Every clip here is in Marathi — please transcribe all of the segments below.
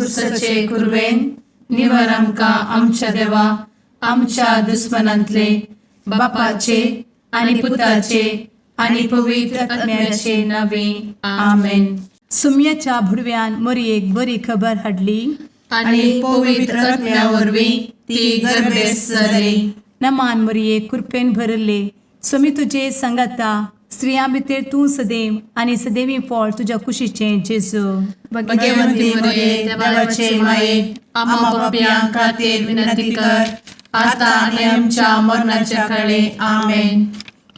खुर्सचे कुर्वेन निवर आमकां आमच्या देवा आमच्या दुस्मनांतले बापाचे आनी पुताचे आनी पवित्र आत्म्याचे नावे आमेन. सुम्याच्या भुडव्यान मरयेक बरी खबर हाडली आनी पवित्र आत्म्या वरवीं ती गर्भेस जाली. नमान मरयेक कृपेन भरले समी तुजे संगाता स्त्रियां भितर तूं सदैव आनी सदैवी फळ तुज्या कुशीचें जेजू. भगवंती मरिये देवाचे माये आम्हा पाप्यां खातीर विनंती कर आता आनी आमच्या मरणाच्या काळी आमेन.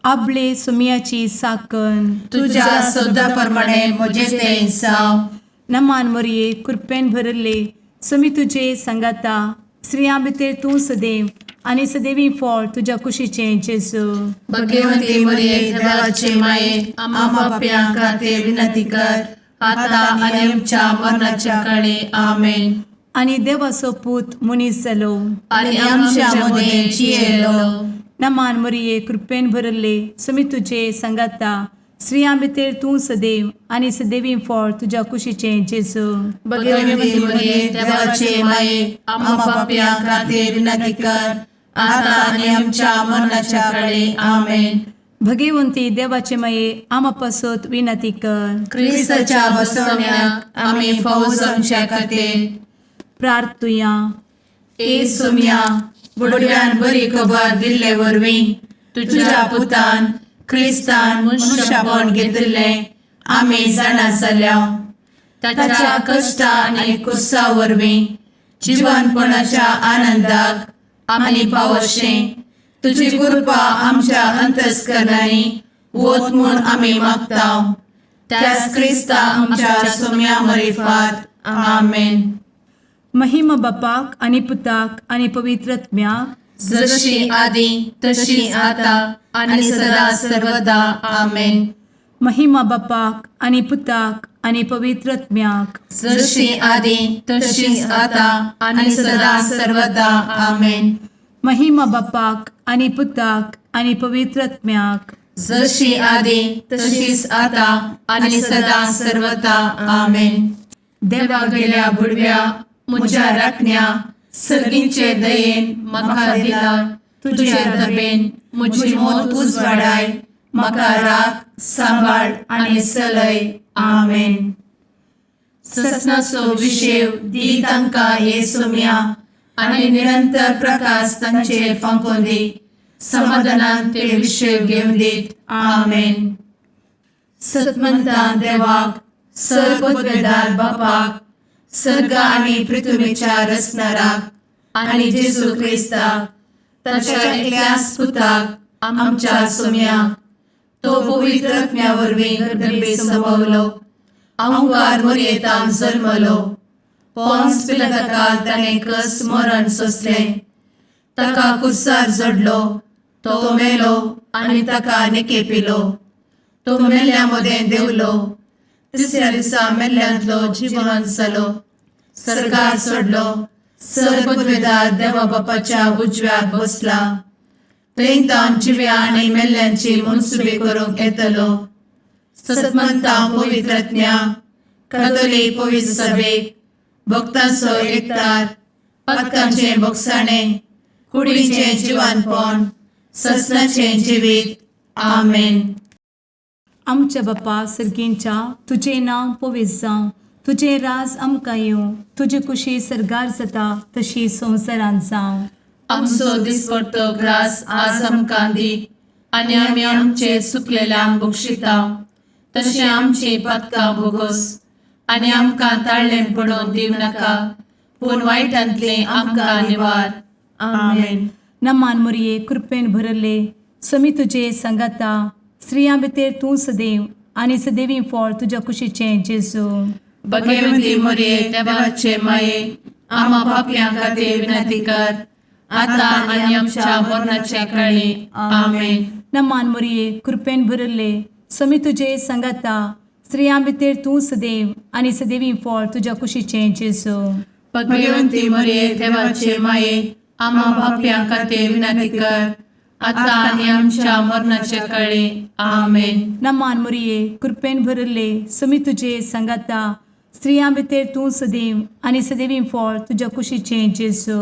आपले सुम्याची साकन तुझ्या सोदा प्रमाणे म्हजे तें जावं. नमान मरये कृपेन भरले समी तुजे संगाता स्त्रियां भितर तूं सदैव आनी सदैवी फळ तुज्या कुशीचें जेजू. भगवंती मरिये देवाचे माये आम्हा पाप्यां खातीर विनंती कर आता आनी आमच्या मरणाच्या काळी आमेन. आनी देवाचो पूत मनीस जालो आनी आमच्या मदें जियेलो. नमान मरये कृपेन भरले समी तुजे संगाता स्त्रियां भितर तूं सदैव आनी सदैवी फळ तुज्या कुशीचें जेजू. भगवंती मरिये देवाचे माये आम्हा पाप्यां खातीर विनंती कर आता आनी आमच्या मरणाच्या काळी आमेन. भगवंती देवाचे माये आमा पासत विनंती कर. क्रिस्ताच्या बसवण्याक आमी फावो जावचे खातीर प्रार्थुया. ए सुम्या बुडव्यान बरी खबर दिल्ले वरवीं तुज्या पुतान क्रिस्तान मनशापण घेतिल्ले आमी जाणा जाल्या. ताच्या कश्टा आनी कुर्सा वरवीं जिवनपणाच्या आनंदाक आमी पावशें तुजी कृपा आमच्या अंतस्करणांनी वोत म्हूण आमी मागतां. त्याच क्रिस्ता आमच्या सुम्या मरिफात आमेन. महिमा बापाक आनी पुताक आनी पवित्र आत्म्याक जशी आदी तशी आता आनी सदा सर्वदा आमेन. महिमा बापाक आनी पुताक आनी पवित्र आत्म्याक जशी आदी तशीच आता आनी सदा सर्वदा आमेन. महिमा बापाक आनी पुताक आनी पवित्र आत्म्याक जशी आदी तशीच आता आनी सदा सर्वदा आमेन. देवा गेल्या बुडव्या म्हज्या राखण्या सर्गींचे दयेन म्हाका दिला तुजे धबेन म्हजी मोत उजवाडाय म्हाका राख सांबाळ आनी चलय आमेन. ससनाचो विशेव दी तांकां हे सुम्या आनी निरंतर प्रकाश तांचेर फांकून दी. समाधानान ते विशेव घेवन दीत आमेन. सतमंता देवाक सर्वपदवेदार बापाक सर्ग आनी पृथ्वीच्या रचणाराक आनी जेजू क्रिस्ताक ताच्या एकल्याच पुताक आमच्या सुम्याक तो पवित्र आत्म्या वरवीं गर्भे संभवलो. अंगार मरयेंत जल्मलो. पोंस पिलाताकाल ताणें कस मरण सोंसलें. ताका कुर्सार जडलो. तो मेलो आनी ताका निकेपिलो. तो मेल्ल्या मदें देंवलो. तिसऱ्या दिसा मेल्ल्यांतलो जिवंत जालो. सर्गार चडलो. सर्वपदवेदार देवा बापाच्या उजव्याक बसला. थंयतान जिव्या आनी मेल्ल्यांची मनसुबी करूंक येतलो. सतमंतां पवित्र आत्म्या कातोलीक पवित्र सभेक भक्तांचो एकठार पातकांचें भोगसाणें कुडीचें जिवनपण ससनाचें जिवीत आमेन. आमच्या बापा सर्गींच्या तुजें नांव पवित्र जावं. तुजें राज आमकां येवं. तुजी कुशी सर्गार जाता तशी संवसारांत जावं. आमचो दिसपडटो ग्रास आज आमकां दी आनी आमी आमचे चुकलेल्यांक बक्षिता तशें आमची पातकां भोगोस आनी आमकां ताळ्ळें पडोवन दिव नाका पूण वायटांतले आमकां निवार आमेन. नमान मरये कृपेन भरले समी तुजे संगाता स्त्रियां भितर तूं सदैव आनी सदैवी फळ तुज्या कुशीचें जेजू. भगवंती मरिये देवाचे माये आम्हा पाप्यां खातीर विनंती कर आता आनी आमच्या मरणाच्या काळी आमेन. नमान मरये कृपेन भरले समी तुजे संगाता स्त्रियां भितर तूं सदैव आनी सदैवी फळ तुज्या कुशीचें जेजू. भगवंती मरिये देवाचे माये आम्हा पाप्यां खातीर विनंती कर आता आनी आमच्या मरणाच्या काळी आमेन. नमान मरये कृपेन भरले समी तुजे संगाता स्त्रियां भितर तूं सदैव आनी सदैवी फळ तुज्या कुशीचें जेजू.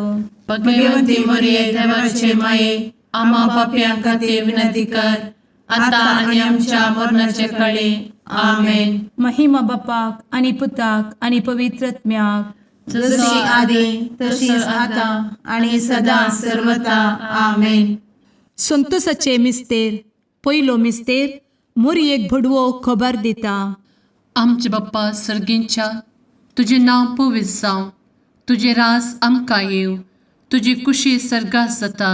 भगवंती मरिये देवाचे माये आम्हा पाप्यां खातीर विनंती कर आता आणि आमच्या मरणाच्या काळी आमेन. महिमा बापाक आनी पुताक आनी पवित्रत्म्याक, जशी आदी तशीच आता आणि सदा सर्वदा आमेन. संतोसाचे मिस्तेर. पयलो मिस्तेर. मोरयेक भडवो खबर दिता. आमचे बाप्पा सर्गींच्या, तुझे नाव पवित्र जावं, तुझे रास आमकां येव, तुजी कुशी सर्गात जाता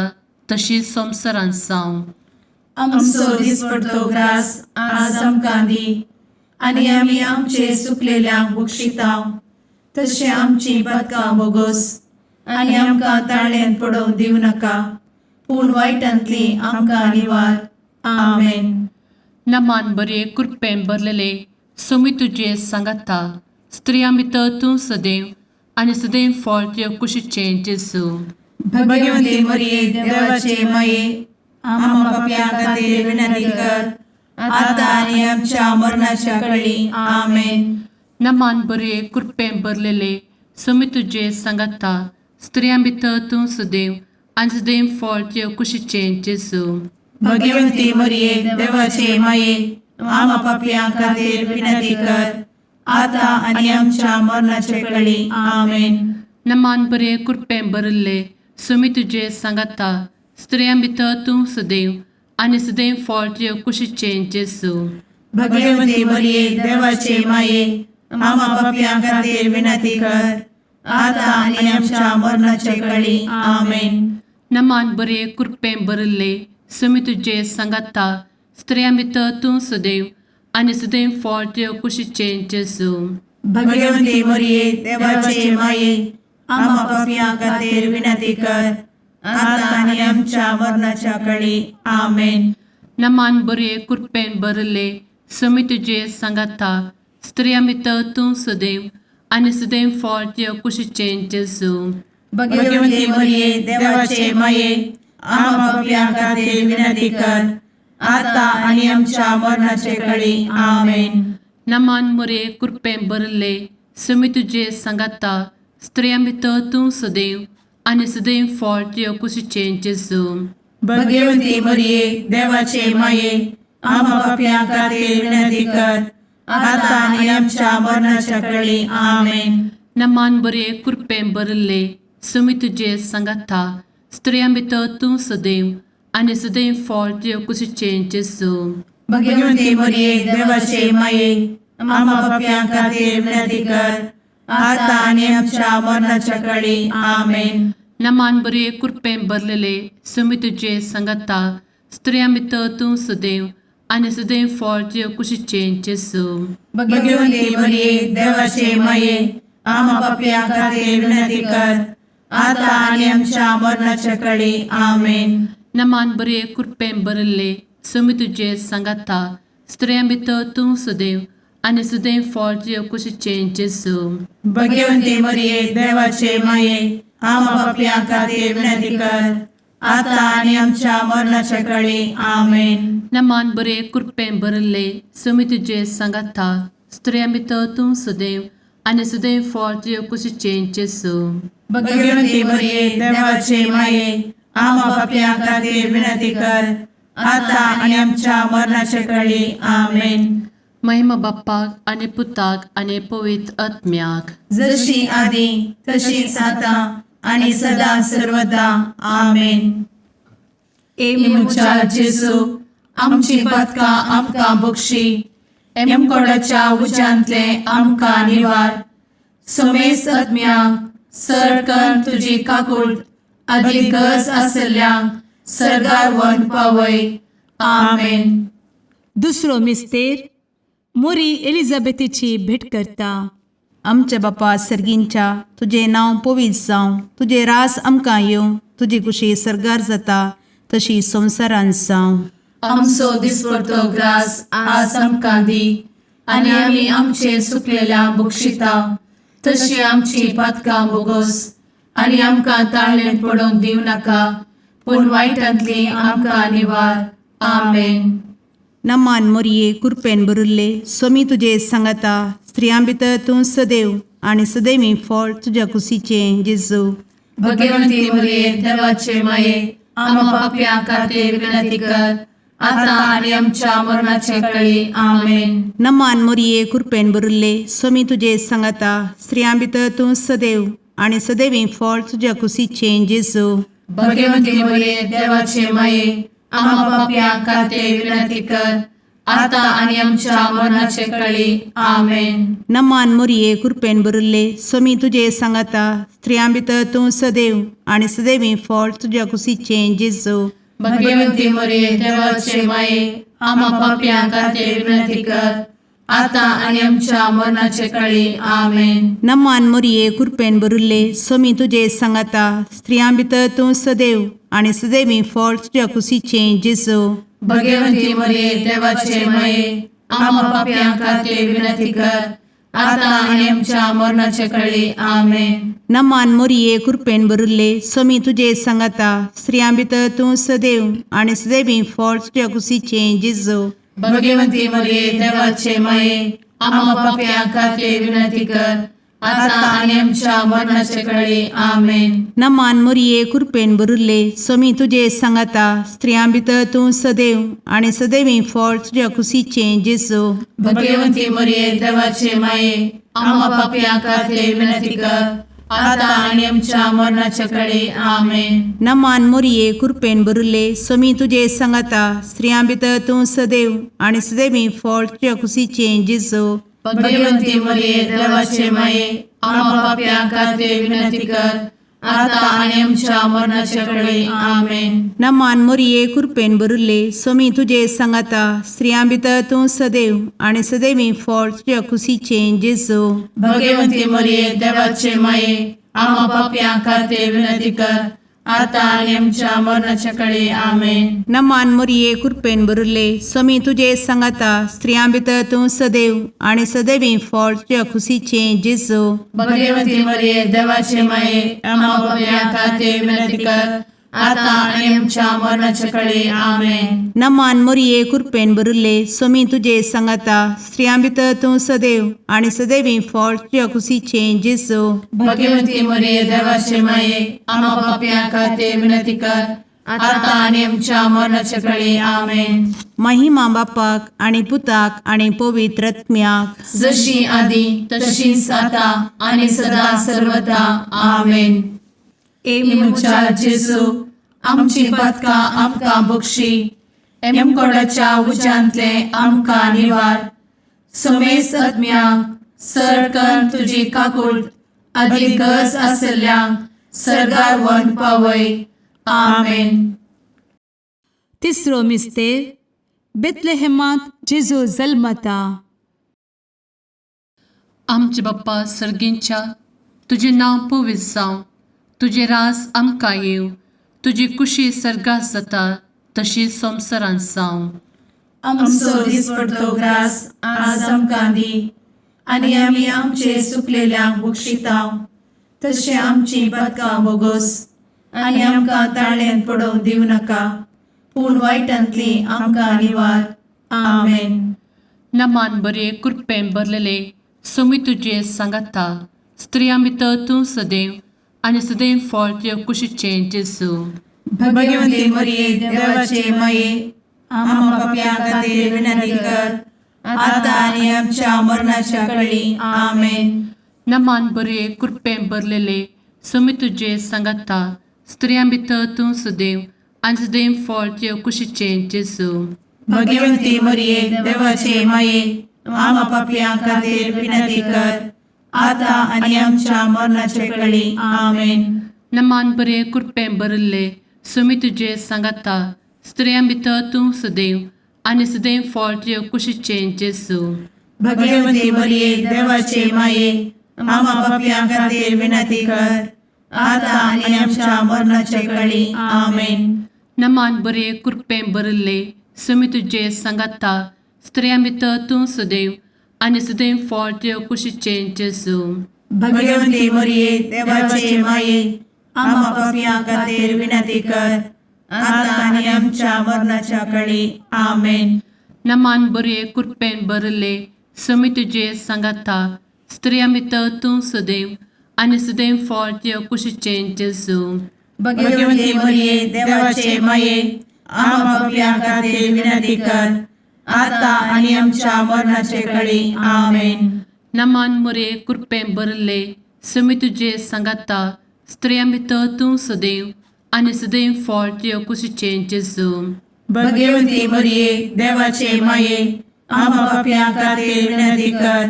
तशी संवसारांत जावं. आमचो दिसपडटो ग्रास आज आमकां दी आणि आमी आमचे सुकलेल्यांक बक्षितांव, तशें आमची पातकां बोगोस आनी आमकां ताळ्यान पडोवंक दिवं नाका, पूण वायटांतली आमकां निवार. आमेन. नमान बरे कृपेन भरलेले सोमी तुजे सांगाता, स्त्रियां भितर तूं सदैव आनी सदैव फळ तुज्या कुशीचें जेजू. भगवंती मरिये देवाचे माये आम्हा पाप्यां खातीर विनंती कर आता आणि आमच्या मरणाच्या काळी आमेन. नमान बरे कृपेन भरलेले सोमी तुजे सांगाता, स्त्रियां भितर तूं सदैव आनी सदैव फळ तुज्या कुशीचें जेजू. भगवंती मरिये देवाचे माये आम्हा पाप्यां खातीर विनंती कर आता आणि आमच्या मरणाच्या काळी आमेन. नमान बरे कृपेन भरले सोमी तुजे सांगाता, स्त्रियां भितर तूं सदैव आनी सदैव फळ तुज्या कुशीचें जेजू. भगवंती मरिये देवाचे माये आम्हा पाप्यां खातीर विनंती कर आता आणि आमच्या मरणाच्या काळी आमेन. नमान बरे कृपेन भरले सोमी तुजे सांगाता, स्त्रियां भितर तूं सदैव आनी सदैव फळ तुज्या कुशीचें जेजू. भगवंती मरिये देवाचे माये आम्हा पाप्यां खातीर विनंती कर आता आणि आमच्या मरणाच्या काळी आमेन. नमान बरे कृपेन भरले सोमी तुजे सांगाता, स्त्रियां भितर तूं सदैव आनी सदैव फळ तुज्या कुशीचें जेजू. भगवंती मरिये देवाचे माये आम्हा पाप्यां खातीर विनंती कर आता आणि आमच्या मरणाच्या काळी आमेन. नमान बरे कृपेन भरले सोमी तुजे सांगाता, स्त्रियां भितर तूं सदैव आनी सदैव फळ तुज्या कुशीचें जेजू. भगवंती मरिये देवाचे माये आम्हा पाप्यां खातीर विनंती कर आता आणि आमच्या मरणाच्या काळी आमेन. नमान बरे कृपेन भरले सोमी तुजे सांगाता, स्त्रियां भितर तूं सदैव आनी सदैव फळ तुज्या कुशीचें जेजू. भगवंती मरिये देवाचे माये आम्हा पाप्यां खातीर विनंती कर आता आणि आमच्या मरणाच्या काळी आमेन. नमान बरे कृपेन भरलेले सोमी तुजे सांगाता, स्त्रियां भितर तूं सदैव आनी सदैव फळ तुज्या कुशीचें जेजू. भगवंती मरिये देवाचे माये आम्हा पाप्यां खातीर विनंती कर आता आणि आमच्या मरणाच्या काळी आमेन. नमान बरे कृपेन भरले सोमी तुजे सांगाता, स्त्रियां भितर तूं सदैव आनी सदैव फळ तुज्या कुशीचें जेजू. भगवंती मरिये देवाचे माये आम्हा पाप्यां खातीर विनंती कर आता आणि आमच्या मरणाच्या काळी आमेन. नमान बरे कृपेन भरले सोमी तुजे सांगाता, स्त्रियां भितर तूं सदैव आनी सदैव फळ तुज्या कुशीचें जेजू. भगवंती मरिये देवाचे माये आम्हा पाप्यां खातीर विनंती कर आता आणि आमच्या मरणाच्या काळी आमेन. महिमा बाप्पाक आनी पुताक आनी पवित्र आत्म्याक, जशी आदी तशीच आता आणि सदा सर्वदा आमेन. मुचा जेजू आमची पातकां आमकां बक्षी, एमकोडाच्या उज्यांतले आमकां निवार. सोमेस आत्म्याक सडकन तुजी काकूट अधिक गरज आसल्यांक सर्गार व्हरून पावय. आमेन. दुसरो मिस्तेर. मोरी एलिझाबेथीची भेट करता. आमच्या बापा सर्गींच्या, तुझे नाव पवित्र जावं, तुझे रास आमकां येवं, तुजी कुशी सर्गार जाता तशी संवसारांत जावं. आमचो दिसपडटो ग्रास आज आमकां दी आनी आमी आमचे सुकलेल्यांक बक्षितांव, तशी आमची पातकां बोगोस आनी आमकां ताळ्यान पडोवंक दिवं नाका, पूण वायटांतली आमकां निवार. आमेन. नमान मोरये कृपेन भरुल्ले, सोमी तुजे सांगाता, स्त्रियां भितर तूं सदैव आणि सदैवी फळ तुझ्या कुशीचें जेजू. भगवंती मरिये देवाचे माये आम्हा पाप्यां खातीर विनंती कर आता आणि आमच्या मरणाचे काळी आमेन. नमान मोरये कृपेन भरिल्ले स्वामी तुजे सांगाता स्त्रियां भितर तूं सदैव आणि सदैवी फळ तुझ्या कुशीचें जेजू. भगवंती मरिये देवाचे माये आम्हा पाप्यां खातीर विनंती कर आता आणि आमच्या मरणाचे काळी आमेन. नमान मोरये कृपेन भरिल्ले स्वामी तुजे सांगाता स्त्रियां भितर तूं सदैव आणि सदैवी फळ तुझ्या कुशीचें जेजू. भगवंती मरिये देवाचे माये आम्हा पाप्यां खातीर विनंती कर आता आणि आमच्या मरणाचे काळी आमेन. नमान मोरये कृपेन भरिल्ले स्वामी तुजे सांगाता स्त्रियां भितर तूं सदैव आणि सदैवी फळ तुझ्या कुशीचें जेजू. भगवंती मरिये देवाचे माये आम्हा पाप्यां खातीर विनंती कर आता आणि आमच्या मरणाचे काळी आमेन. नमान मोरये कृपेन भरिल्ले स्वामी तुजे सांगाता स्त्रियां भितर तूं सदैव आणि सदैवी फळ तुझ्या कुशीचें जेजू. भगवंती मरिये देवाचे माये आम्हा पाप्यां खातीर विनंती कर आता आणि आमच्या मरणाचे काळी आमेन. नमान मोरये कृपेन भरिल्ले स्वामी तुजे सांगाता स्त्रियां भितर तूं सदैव आणि सदैवी फळ तुझ्या कुशीचें जेजू. भगवंती मरिये देवाचे माये आम्हा पाप्यां खातीर विनंती कर आता आणि आमच्या मरणाचे काळी आमेन. नमान मोरये कृपेन भरिल्ले स्वामी तुजे सांगाता स्त्रियां भितर तूं सदैव आणि सदैवी फळ तुझ्या कुशीचें जेजू. भगवंती मरिये देवाचे माये आम्हा पाप्यां खातीर विनंती कर आता आणि आमच्या मरणाचे काळी आमेन. नमान मोरये कृपेन भरिल्ले स्वामी तुजे सांगाता स्त्रियां भितर तूं सदैव आणि सदैवी फळ तुझ्या कुशीचें जेजू. भगवंती मरिये देवाचे माये आम्हा पाप्यां खातीर विनंती कर आता आणि आमच्या मरणाच्या काळी आमेन. नमान मोरये कृपेन भरिल्ले स्वामी तुजे सांगाता स्त्रियां भितर तूं सदैव आणि सदैवी फळ तुझ्या कुशीचें जेजू. भगवंती मरिये देवाचे माये आम्हा पाप्यां खातीर विनंती कर आता आणि आमच्या मरणाच्या काळी आमेन. नमान मोरये कृपेन भरिल्ले स्वामी तुजे सांगाता स्त्रियां भितर तूं सदैव आणि सदैवी फळ तुझ्या कुशीचें जेजू. भगवंती मरिये देवाचे माये आम्हा पाप्यां खातीर विनंती कर आता आणि आमच्या मरणाच्या काळी आमेन. महिमा बापाक आणि पुताक आणि पवित्र आत्म्याक जशी आधी तशीच आता आणि सदा सर्वदा आमेन. एमुच्या जेजू आमची पदकां आमकां बक्षी एमकोडाच्या उज्यांतले आमकां निवार. समेस्त आत्म्यांक सरकन तुजी काकूट अधिक गरज आसल्ल्यांक सरगार वन पावय. आमेन. तिसरो मिस्तेर बेतलेहेमांत जेजू जल्मता. आमचे बाप्पा सर्गींच्या तुझे नांव पवित्र जावं, तुझे राज आमकां येवं, तुजी कुशी सर्गात जाता तशी संवसारांत जावं. आमचो दिसपडटो ग्रास आज आमकां दी आनी आमी आमचे चुकलेल्यांक बक्षितांव तशें आमची पदकां बोगोस आनी आमकां ताळ्यान पडोवंक दिवं नाका पूण वायटांतली आमकां निवार. आमेन. नमान बरे कृपेन भरलेले सोमी तुजे सांगाता स्त्रियां भितर तूं सदैव आनी सदैव फळ तुज्या कुशीचें जेजू. भगवंती मरिये देवाचे माये आम्हा पाप्यां खातीर विनंती कर आता आनी आमच्या मरणाच्या काळी. आमेन. नमान बरे कृपेन भरलेले सोमी तुजे सांगाता स्त्रियां भितर तूं सदैव आनी सदैव फळ तुज्या कुशीचें जेजू. भगवंती मरिये देवाचे माये आम्हा पाप्यां खातीर विनंती कर आता आनी आमच्या मरणाचे काळी. आमेन. नमान बरे कृपेन भरले सोमी तुजे सांगाता स्त्रियां भितर तूं सदैव आनी सदैव फळ तुज्या कुशीचें जेजू. भगवंती मरिये देवाचे माये आम्हा पाप्यां खातीर विनंती कर आता आनी आमच्या मरणाचे काळी. आमेन. नमान बरे कृपेन भरले सोमी तुजे सांगाता स्त्रियां भितर तूं सदैव आनी सदैव फळ तुज्या कुशीचें जेजू. भगवंती मरिये देवाचे माये आम्हा पाप्यां खातीर विनंती कर आता आनी आमच्या मरणाच्या काळी. आमेन. नमान बरे कृपेन भरले समी तुझे सांगाता स्त्रियां भितर तूं सदैव आनी सदैव फळ तुझ्या कुशीचें जेजू. भगवती मरिये देवाचे माये आम्हा पापियां खातीर विनंती कर आता आणि आमच्या मरणाचे काळी आमेन. नमान मोरे कृपें भरले समी तुझे सांगाता स्त्रियां भितर तूं सदैव आनी सदैव फळ तुझ्या कुशीचें जेजू. भगवती मरिये देवाचे माये आम्हा पापियां खातीर विनंती कर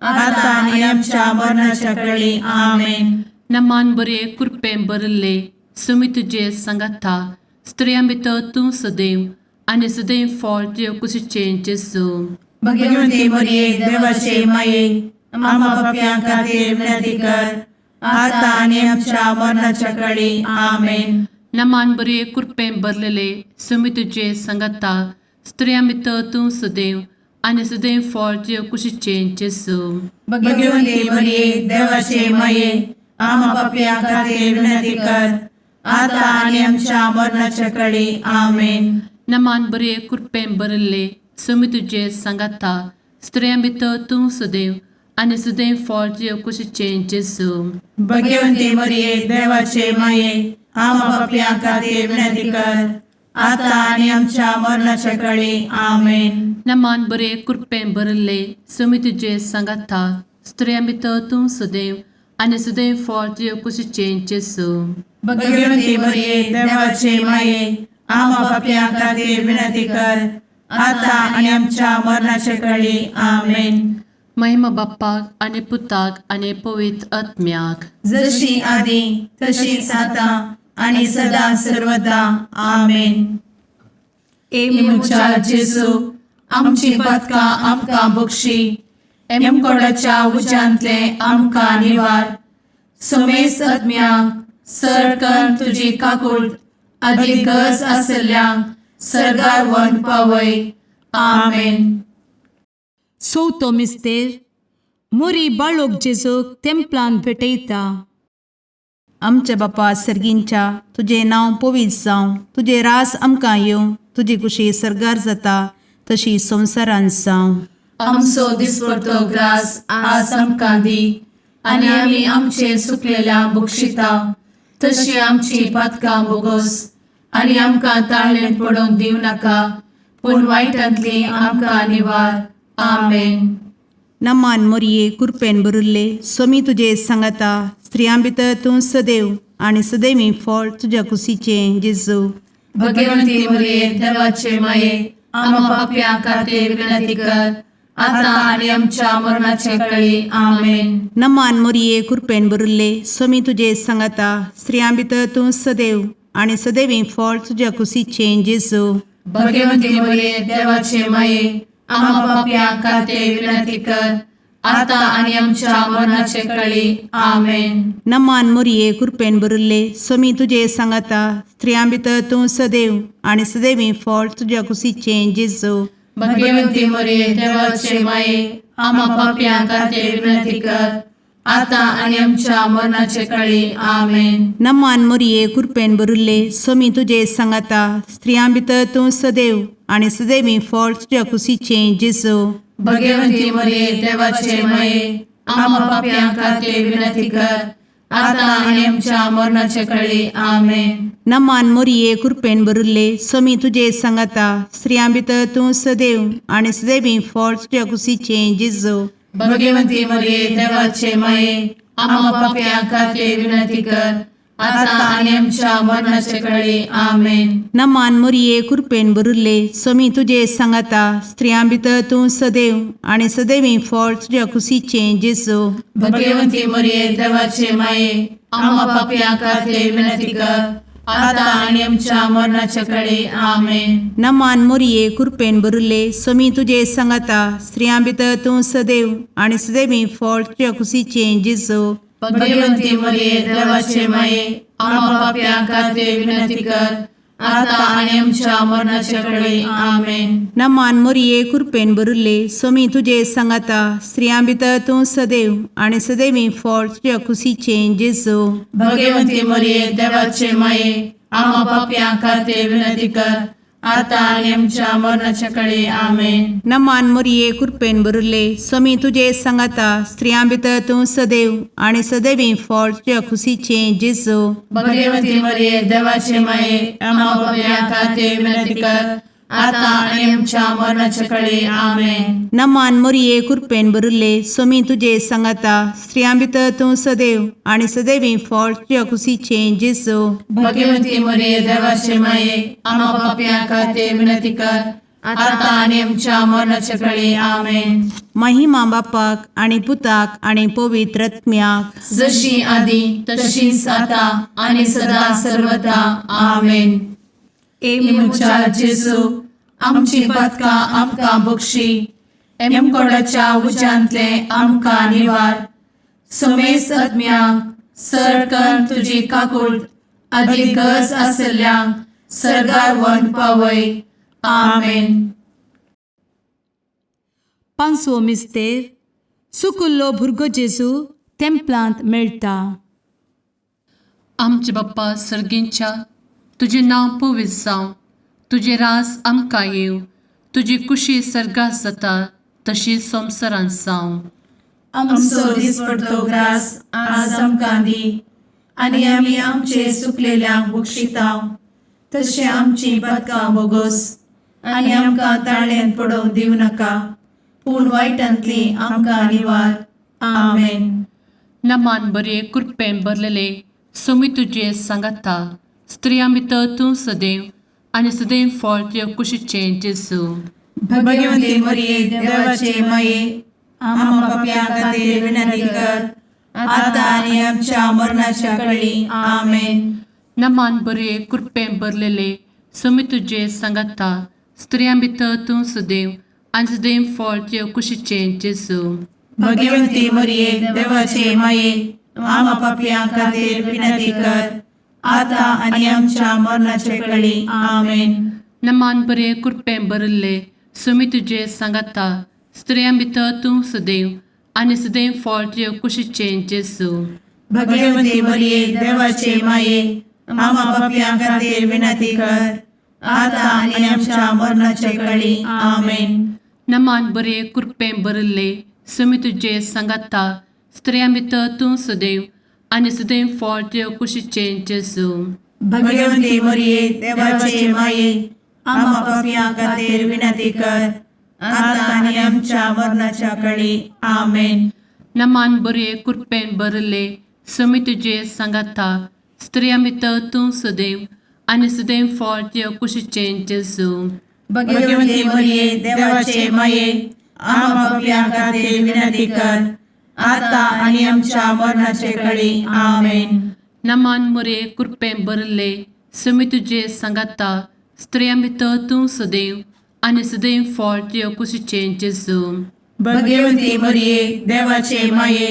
आता आणि आमच्या मरणाच्या काळी आमेन. नमान बरे कृपें भरले समी तुझे सांगाता स्त्रियां भितर तूं सदैव आनी सदैव फळ तुझ्या कुशीचें जेजू. भगवती मरिये देवाचे माये आम्हा पापियां खातीर विनंती कर आता आणि आमच्या मरणाच्या काळी आमेन. नमान बरे कृपें भरलेले समी तुझे सांगाता स्त्रियां भितर तूं सदैव आनी सदैव फळ तुझ्या कुशीचें जेजू. भगवती मरिये देवाचे माये आम्हा पापियां खातीर विनंती कर आता आणि आमच्या मरणाच्या काळी आमेन. नमान बरे कृपें भरले समी तुझे सांगाता स्त्रियां भितर तूं सदैव आनी सदैव फळ तुझ्या कुशीचें जेजू. भगवती मरिये देवाचे माये आम्हा पापियां खातीर विनंती कर आता आणि आमच्या मरणाच्या काळी आमेन. नमान बरे कृपें भरले समी तुझे सांगाता स्त्रियां भितर तूं सदैव आनी सदैव फळ तुझ्या कुशीचें जेजू. भगवती मरिये देवाचे माये आम्हा पापियां खातीर विनंती कर आता आणि आमच्या मरणाच्या काळी आमेन. महिमा बाप्पाक आनी पुताक आनी पवित्र आत्म्याक जशी आदी तशीच आता आणि सदा सर्वदा आमेन. मुचा जेजू आमची पदकां आमकां बक्षी एमकोडाच्या उज्यांतले आमकां निवार. समेस्त आत्म्यांक सरकन तुजी काकूळ अधिक गरज आसल्ल्यांक सरगार वन पावय. आमेन. चवथो मिस्तेर मोरी बाळोक जेजूक तेंपलान भेटयता. आमच्या बापा सर्गींच्या तुझे नांव पवित्र जावं, तुझे रास आमकां येवं, तुजी कुशी सरगार जाता तशी संवसारांत जावं. आमचो दिसपडटो ग्रास आज आमकां दी आनी आमी आमचे चुकलेल्यांक बक्षिता तशी आमची पातकां बोगोस आनी आमकां ताळ्ळें पडोवंक दिव नाका पूण वायटांतली आमकां निवार. आमेन. नमान मोरये कृपेन भरिल्ले समी तुजे सांगाता स्त्रियां भितर तूं सदैव आनी सदैवी फळ तुज्या कुशीचें जेजू. भगवती मरिये देवाचे माये आम्हा पापियां खातीर विनंती कर आता आणि आमच्या मरणाचे काळी. आमेन. नमान मोरये कृपेन भरिल्ले समी तुजे सांगाता स्त्रियां भितर तूं सदैव आनी सदैवी फळ तुज्या कुशीचें जेजू. भगवती मरिये देवाचे माये आम्हा पापियां खातीर विनंती कर आता आणि आमच्या मरणाचे काळी. आमेन. नमान मोरये कृपेन भरिल्ले समी तुजे सांगाता स्त्रियां भितर तूं सदैव आनी सदैवी फळ तुज्या कुशीचें जेजू. भगवती मरिये देवाचे माये आम्हा पापियां खातीर विनंती कर आता आणि आमच्या मरणाचे काळी. आमेन. नमान मोरये कृपेन भरिल्ले समी तुजे सांगाता स्त्रियां भितर तूं सदैव आनी सदैवी फळ तुज्या कुशीचें जेजू. भगवती मरिये देवाचे माये आम्हा पापियां खातीर विनंती कर आता आणि आमच्या मरणाचे काळी. आमेन. नमान मोरये कृपेन भरिल्ले समी तुजे सांगाता स्त्रियां भितर तूं सदैव आनी सदैवी फळ तुज्या कुशीचें जेजू. भगवती मरिये देवाचे माये आम्हा पापियां खातीर विनंती कर आता आणि आमच्या मरणाचे काळी. आमेन. नमान मोरये कृपेन भरिल्ले समी तुजे सांगाता स्त्रियां भितर तूं सदैव आनी सदैवी फळ तुज्या कुशीचें जेजू. भगवती मरिये देवाचे माये आम्हा पापियां खातीर विनंती कर आता आणि आमच्या मरणाच्या काळी. आमेन. नमान मोरये कृपेन भरिल्ले समी तुजे सांगाता स्त्रियां भितर तूं सदैव आनी सदैवी फळ तुज्या कुशीचें जेजू. भगवती मरिये देवाचे माये आम्हा पापियां खातीर विनंती कर आता आणि आमच्या मरणाच्या काळी. आमेन. नमान मोरये कृपेन भरिल्ले समी तुजे सांगाता स्त्रियां भितर तूं सदैव आनी सदैवी फळ तुज्या कुशीचें जेजू. भगवती मरिये देवाचे माये आम्हा पापियां खातीर विनंती कर आता आणि आमच्या मरणाच्या काळी आमेन. नमान मोरये कृपेन बरुले स्वामी तुझे सांगाता स्त्रियां भितर तूं सदैव आणि सदैवी फळ तुझ्या खुशीचे जेजू. भगवती मरिये देवाचे माये आम्हा पाप्यां खातीर विनंती कर, आता आणि आमच्या मरणाच्या काळी आमेन. नमान मोरये कृपेन बरुले स्वामी तुझे सांगाता स्त्रियां भितर तूं सदैव आणि सदैवी फळ तुझ्या खुशीचे जेजू. भगवती मरिये देवाचे माये आम्हा पाप्यां खातीर विनंती कर, आता आणि आमच्या मरणाच्या काळी आमेन. महिमा बापाक आणि पुताक आणि पवित्र आत्म्याक, जशी आधी तशीच आता आणि सदा सर्वदा आमेन. मुचा जेजू आमची पदकां आमकां बक्षी, एमकोडाच्या उज्यांतले आमकां निवार. समेस्त आत्म्यांक सरकन तुजी काकूट अधिक गरज आसल्ल्यांक सरगार वन पावय. आमेन. पांचवो मिस्तेर सुकुल्लो भुरगो जेजू तेंपलांत मेळटा. आमचे बाप्पा सर्गींच्या तुझे नांव पवित्र जावं, तुझे रास आमकां येव, तुजी कुशी सर्गास जाता तशी संवसारांत जावं. आमचो दिसपडटो ग्रास आज आमकां दी, आनी आमी आमचे चुकलेल्यांक बक्षितांव. तशें आमची पदकां बोगोस आनी आमकां ताळ्यान पडोवंक दिवं नाका, पूण वायटांतली आमकां निवार. आमेन. नमान बरे कृपेन भरलेले सोमी तुझे सांगाता स्त्रियां भितर तूं सदैव आणि सदैव फळ तुझ्या कुशीचे जेजू. भगवती मरिये देवाचे माये आम्हा पाप्यां खातीर विनंती कर, आता आनी आमच्या मरणाच्या काळी आमेन. नमान बरे कृपेन भरलेले सोमी तुझे सांगाता स्त्रियां भितर तूं सदैव आणि सदैव फळ तुझ्या कुशीचे जेजू. भगवती मरिये देवाचे माये आम्हा पाप्यां खातीर विनंती कर, आता आनी आमच्या मरणाच्या काळी आमेन. नमान बरे कृपेन भरले सोमी तुझे सांगाता स्त्रियां भितर तूं सदैव आणि सदैव फळ तुझ्या कुशीचे जेजू. भगवती मरिये देवाचे माये आम्हा पाप्यां खातीर विनंती कर, आता आनी आमच्या मरणाच्या काळी आमेन. नमान बरे कृपेन भरले सोमी तुझे सांगाता स्त्रियां भितर तूं सदैव आणि सदैव फळ तुझ्या कुशीचे जेजू. भगवती मरिये देवाचे माये आम्हा पाप्यां खातीर विनंती कर, आता आनी आमच्या मरणाच्या काळी आमेन. नमान बरे कृपेन भरले सोमी तुझे सांगाता स्त्रियां भितर तूं सदैव आणि सदैव फळ तुझ्या कुशीचे जेजू. भगवती मरिये देवाचे माये आम्हा पाप्यां खातीर विनंती कर, आता आनी आमच्या मरणाच्या काळी आमेन. नमान बरे कृपेन भरले सोमी तुझे सांगाता स्त्रियां भितर तूं सदैव आणि सदैव फळ तुझ्या कुशीचे जेजू. भगवती मरिये देवाचे माये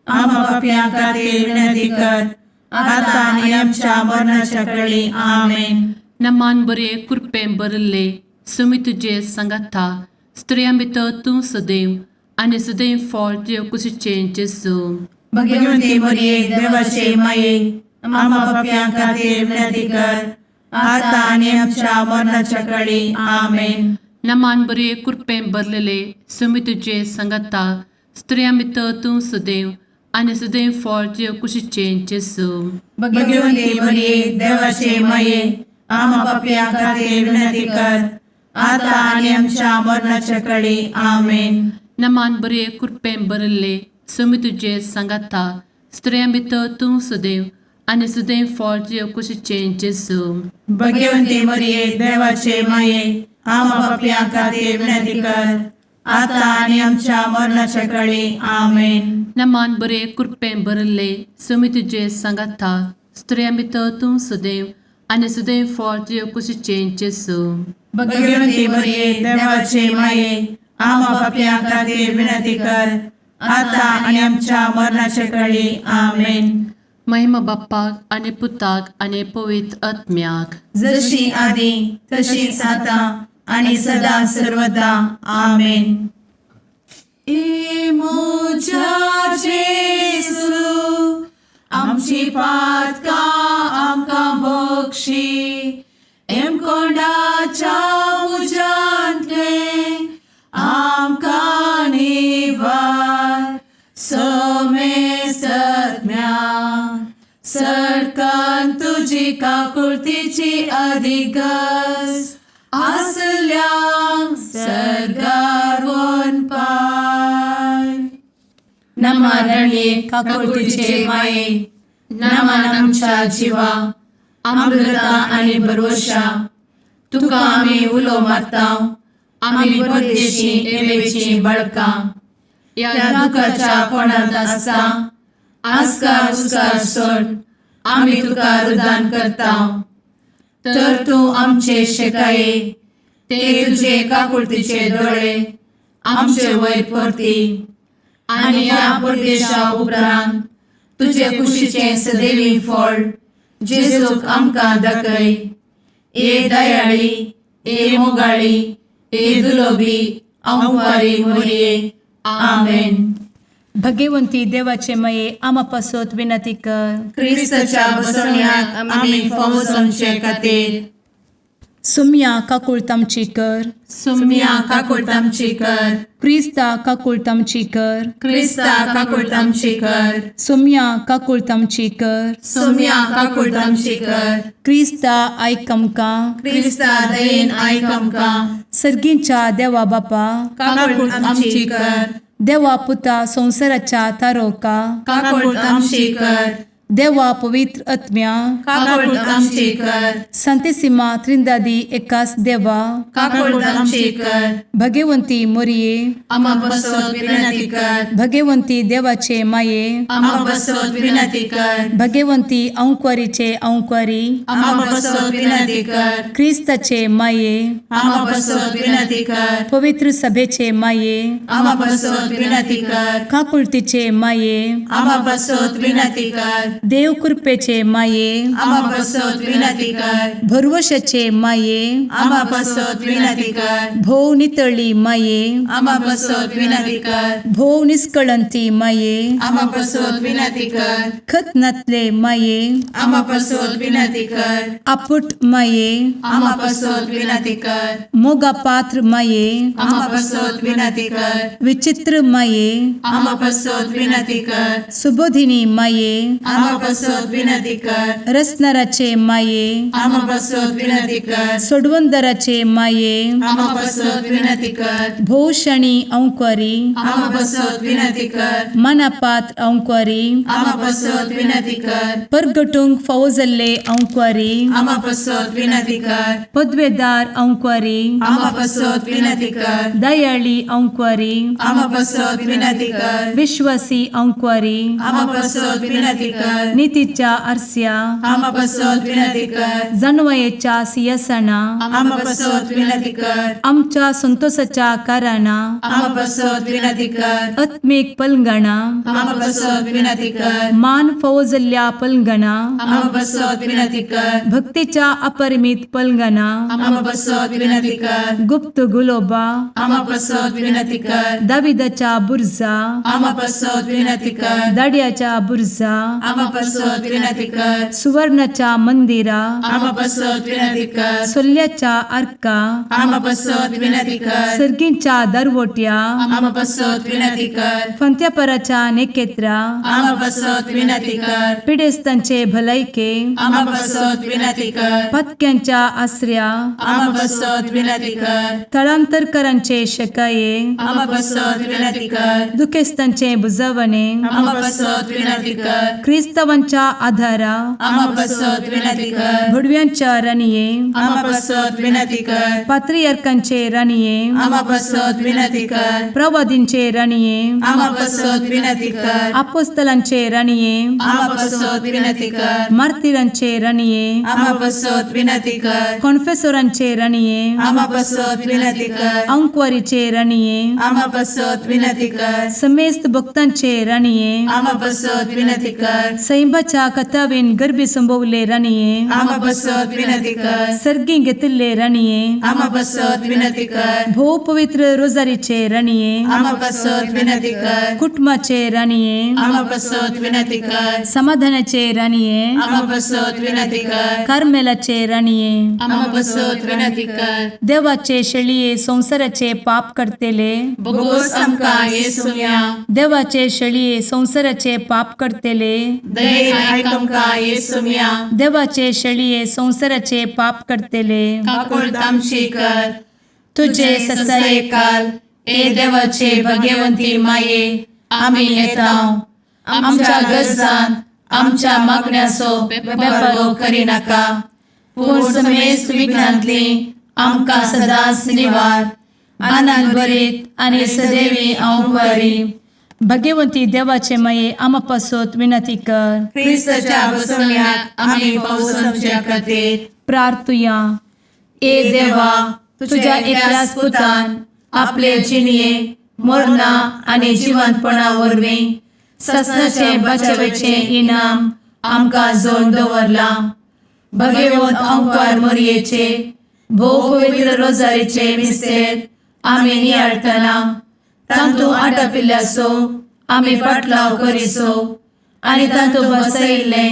आम्हा पाप्यां खातीर विनंती कर, आता आनी आमच्या मरणाच्या काळी आमेन. नमान बरे कृपेन भरले सोमी तुझे सांगाता स्त्रियां भितर तूं सदैव आणि सदैव फळ तुझ्या कुशीचे जेजू. भगवती मरिये देवाचे माये आम्हा पाप्यां खातीर विनंती कर, आता आनी आमच्या मरणाच्या काळी आमेन. नमान बरे कृपेन भरलेले सोमी तुझे सांगाता स्त्रियां भितर तूं सदैव आणि सदैव फळ तुझ्या कुशीचे जेजू. भगवती मरिये देवाचे माये आम्हा पाप्यां खातीर विनंती कर, आता आनी आमच्या मरणाच्या काळी आमेन. नमान बरे कृपेन भरले सोमी तुझे सांगाता स्त्रियां भितर तूं सदैव आणि सदैव फळ तुझ्या कुशीचे जेजू. भगवती मरिये देवाचे माये आम्हा पाप्यां खातीर विनंती कर, आता आनी आमच्या मरणाच्या काळी आमेन. नमान बरे कृपेन भरले सोमी तुझे सांगाता स्त्रियां भितर तूं सदैव आणि सदैव फळ तुझ्या कुशीचे जेजू. भगवती मरिये देवाचे माये आम्हा पाप्यां खातीर विनंती कर, आता आनी आमच्या मरणाच्या काळी आमेन. महिमा बाप्पाक आणि पुताक आणि पवित्र आत्म्याक, जशी आधी तशीच आता आणि सदा सर्वदा आमेन. मोजा जेजू आमची पातकां आमकां बक्षी, एम कोंडाच्या काकुळतीची अधिगस आसल्या सरगार वन पाय. नमारणे काकुळतीचे माये नमान आमच्या जिवा अमृता आणि भरवशा तुका आम्ही उलो मारताव. आम्ही परदेशी एवेची बळका या दुखाच्या कोणात आसता आस्कार उस्कार सोड आम्ही तुका रुदान करताव. तर तू आमचे शेकाये ते तुझे काकुळतीचे डोळे आमचे वयर परती आणि या परदेशा उपरांत तुझे कुशीचे सदैवी फळ जेजूक आमकां दाखय. ए दयाळी ए मोगाळी ए दुलोबी अंवारी मोरये. आमेन. भगवंती देवाचे मये आम्हा पासोत विनंती कर. क्रिस्ताच्या बसवण्यात आम्ही फावोसोनचे खातीर सुम्या काकुळतामची कर. सुम्या काकुळतामची कर. क्रिस्ता काकुळतामची कर. क्रिस्ता काकुळतामची कर. सुम्या काकुळतामची कर. सुम्या काकुळतामची कर. क्रिस्ता आयकमका. क्रिस्ता दयेन आयक आमकां. सर्गींच्या देवा बापा काकुळतामची कर. देवा पुता संसाराच्या तारोका. काकुळतामची कर. देवा पवित्र आत्म्या काकुळतामची कर. संतेसिमा त्रिंदादी एकाच देवा काकुळतामची कर. भगवंती मोरिये आम्हा बसवत विनंती कर. भगवंती देवाचे माये आम्हा बसवत विनंती कर. भगवंती औंक्वारीचे औंक्वारी आम्हा बसवत विनंती कर. ख्रिस्ताचे माये आम्हा बसवत विनंती कर. पवित्र सभेचे माये आम्हा बसवत विनंती कर. काकुळतीचे माये आम्हा बसवत विनंती कर. देव कृपेचे माये आम्हा बसवत विनंती कर. भरवशाचे माये आम्हा बसवत विनंती कर. भोव नितळी माये आम्हा बसवत विनंती कर. भोव निष्कळंती माये आम्हा बसवत विनंती कर. खत नातले माये आम्हा बसवत विनंती कर. आपुट माये आम्हा बसवत विनंती कर. मोगा पात्र माये आम्हा बसवत विनंती कर. विचित्र माये आम्हा बसवत विनंती कर. सुबोधिनी माये आम्हा बसवत विनंती कर. रसनाराचे माये आम्हा बसवत विनंती कर. सोडवंदराचे माये आम्हा बसवत विनंती कर. भोषणी औंक्वारी आम्हा बसवत विनंती कर. मनापात्र औंक्वारी आम्हा बसवत विनंती कर. परगटुंग फौजल्ले औंक्वारी आम्हा बसवत विनंती कर. पदवेदार औंक्वारी आम्हा बसवत विनंती कर. दयाळी औंक्वारी आम्हा बसवत विनंती कर. विश्वासी औंक्वारी आम्हा बसवत विनंती कर. नीतीच्या आरस्या आम्हा बसवत विनंती कर. जणवयेच्या सिंहासना आम्हा बसवत विनंती कर. आमच्या संतोषाच्या कारणा आम्हा बसवत विनंती कर. आत्मिक पलंगणा आम्हा बसवत विनंती कर. मान फौजल्या पलंगणा आम्हा बसवत विनंती कर. भक्तीच्या अपरिमित पलंगणा आम्हा बसवत विनंती कर. गुप्त गुलोबा आम्हा बसवत विनंती कर. दाविदाच्या बुर्जा आम्हा बसवत विनंती कर. दाडियाच्या बुर्जा आम्हा बसवत विनंती कर. सुवर्णाच्या मंदिरा आम्हा बसवत विनंती कर. सोल्याच्या अर्का आम्हा बसवत विनंती कर. सर्गींच्या दरवोट्या आम्हा बसवत विनंती कर. फंत्यापराच्या नेकेत्रा आम्हा बसवत विनंती कर. पिडेस्तांचे भलायके आम्हा बसवत विनंती कर. पथक्यांच्या आश्रया आम्हा बसवत विनंती कर. स्थळांतरकरांचे शकाये आम्हा बसवत विनंती कर. दुखेस्तांचे बुजावणे आम्हा बसवत विनंती कर. ख्रिस्तवांच्या आधारा आम्हा बसवत विनंती कर. भुडव्यांच्या राणीये आम्हा बसवत विनंती कर. पात्रियार्कांचे राणीये आम्हा बसवत विनंती कर. प्रवादींचे राणीये आम्हा बसवत विनंती कर. अपोस्तलांचे राणीये आम्हा बसवत विनंती कर. मार्तिरांचे राणीये आम्हा बसवत विनंती कर. कॉन्फेसोरांचे राणीये आम्हा बसवत विनंती कर. अंक्वारीचे राणीये आम्हा बसवत विनंती कर. समेस्त भक्तांचे राणीये आम्हा बसवत विनंती कर. सैंबाच्या कथावेन गर्भी संभवले राणीये आम्हा बसवत विनंती कर. सर्गी घेतले राणीये आम्हा बसवत विनंती कर. भो पवित्र रोजारीचे राणीये आम्हा बसवत विनंती कर. कुटुंबाचे राणीये आम्हा बसवत विनंती कर. समाधानाचे राणीये आम्हा बसवत विनंती कर. कार्मेलाचे राणीये आम्हा बसवत विनंती कर. देवाचे शळीये संसाराचे पाप करतेले बोगोस आमकां येसुया. देवाचे शळीये संसाराचे पाप करतेले दयेन आयक आमकां येसू मिया देवाचे शेळये संवसाराचे पाप करतेले काकूळ तामशी कर तुझे ससाये काल ए देवाचे भगवंती माये आमी येताव आमच्या गरजांत आमच्या मागण्याचो बेपरो करी नाका पूण समेस्त विघ्नांतली आमकां सदांच निवार आनंद बरीत आनी सदैवी औंकवारी भगवंती देवाचे माये आमा पासत विनंती कर क्रिस्ताच्या बसवण्याक आमी पावसाच्या खातीर प्रार्थुया ए देवा तुझ्या एकल्याच पुतान आपले जिणये मरणा आनी जिवंतपणा वरवीं सस्नाचे बचावेचे इनाम आमकां जोड दवरला भगवंत औंकवार मरयेचे भोव पवित्र रोजारीचे मिस्तेर आमी नियाळटना तांतू आटापिल्ल्याचो आमी पाटलाव करिसो आनी तांतू बसयिल्ले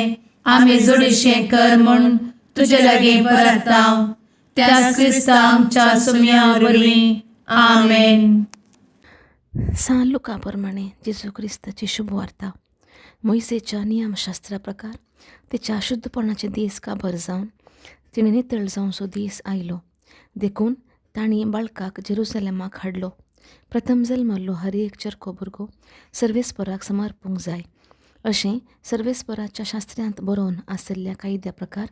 आमी जोडिशें कर म्हूण तुजे लागीं परतांव त्याच क्रिस्ता आमच्या सुम्या वरवीं आमेन. सान लुका प्रमाणे जेजू क्रिस्ताची शुभवार्ता मोइसेच्या नियमशास्त्रा प्रकार तिच्या शुद्धपणाचे दीस काबर जावन तिणे नितळ जावचो दीस आयलो देखून तांणी बाळकाक जेरुसलेमाक हाडलो. प्रथम जल्मल्लो हर एक चरको भुरगो सर्वेस्पराक समर्पूंक जाय अशें सर्वेस्पराच्या शास्त्रांत बरोवन आशिल्ल्या कायद्या प्रकार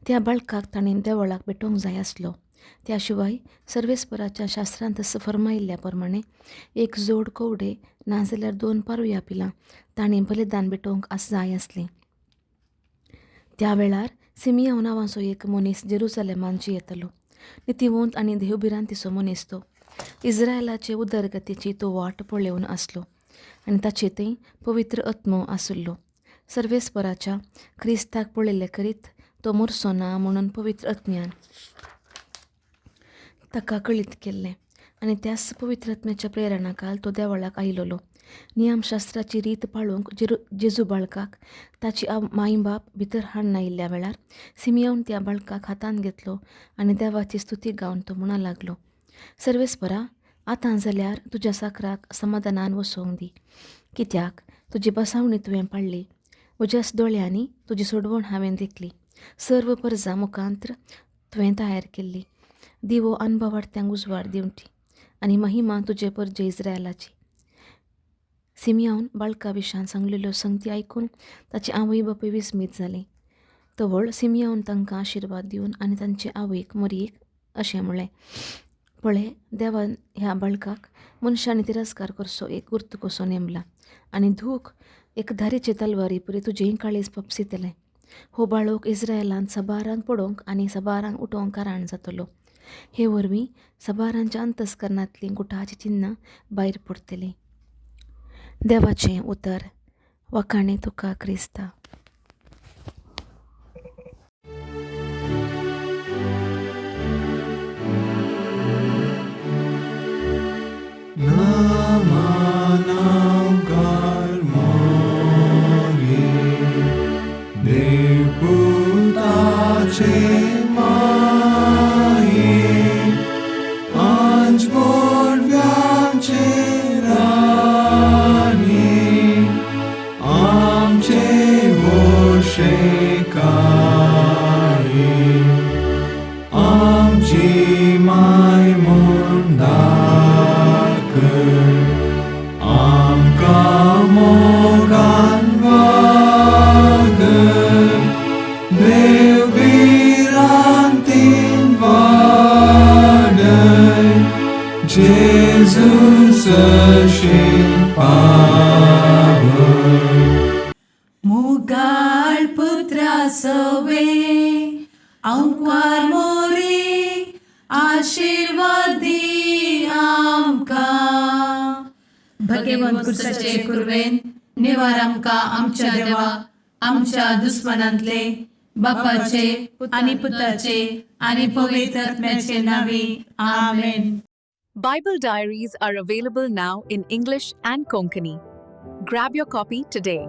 त्या बाळकाक ताणें देवळाक भेटोवंक जाय आसलो. त्या शिवाय सर्वेस्पराच्या शास्त्रांत फर्मायिल्ल्या प्रमाणे एक जोड कवडे नाजाल्यार 2 पारुया पिलां ताणें बलिदान भेटोवंक जाय आसलें. त्या वेळार सिमियोन नांवाचो एक मनीस जेरुसलेमांत येतलो. नितिवंत आनी देवभिरांतीचो मनीस तो. इस्रायलाचे उदरगतीची तो वाट पळोवन आसलो आनी ताचे थंय पवित्र आत्मो आसुल्लो. सर्वेस्पराच्या क्रिस्ताक पळयले करीत तो मरचो ना म्हणून पवित्र आत्म्यान ताका कळीत केल्लें आनी त्याच पवित्र आत्म्याच्या प्रेरणाकाल तो देवळाक आयलोलो. नियमशास्त्राची रीत पाळूंक जेजू बाळकाक ताची माय बाप भितर हाडून आयिल्ल्या वेळार सिमियोन त्या बाळकाक हातान घेतलो आनी देवाची स्तुती गावन तो म्हणूंक लागलो, सर्वेस्परा, आतां जाल्यार तुज्या साकराक समाधानान वसोंक दी, कित्याक तुजी बसावणी तुवें पाळ्ळी. म्हज्याच दोळ्यांनी तुजी सोडवण हांवें देखली. सर्व परजा मुखांत्र तुवें तयार केल्ली. दिवो अनभवार्थ्यांक उजवाड दिवची आनी महिमा तुजे परजे इस्रायलाची. सिमियोन बाळका विशान सांगलेल्यो संगती आयकून ताची आवय बापूय विस्मीत जाली. तवळ सिमियोन तांकां आशिर्वाद दिवन आनी तांचे आवयक मरयेक अशें म्हणलें, पळय, देवान ह्या बाळकाक मनशांनी तिरस्कार करचो एक गुर्त कसो नेमला आनी धूक एक धारेचे तलवारी परी तुजें काळीज पपसितलें. हो बाळोक इस्रायलांत सबारांक पडोवंक आनी सबारांक उठोवंक कारण जातलो. हे वरवीं सबारांच्या अंतस्करणांतलीं गुटाची चिन्नां भायर पडटलीं. देवाचें उतर. वखाणी तुका क्रिस्ता. मुगाळ पुत्रा सवे औंकवार मोरी आशीर्वाद दी आमकां. भगवंत क्रिस्ताचे कुरवेन निवार आमकां आमच्या देवा आमच्या दुस्मनांतले बापाचे आनी पुताचे आनी पवित्र आत्म्याचे नावी. आमेन. Bible diaries are available now in English and Konkani. Grab your copy today.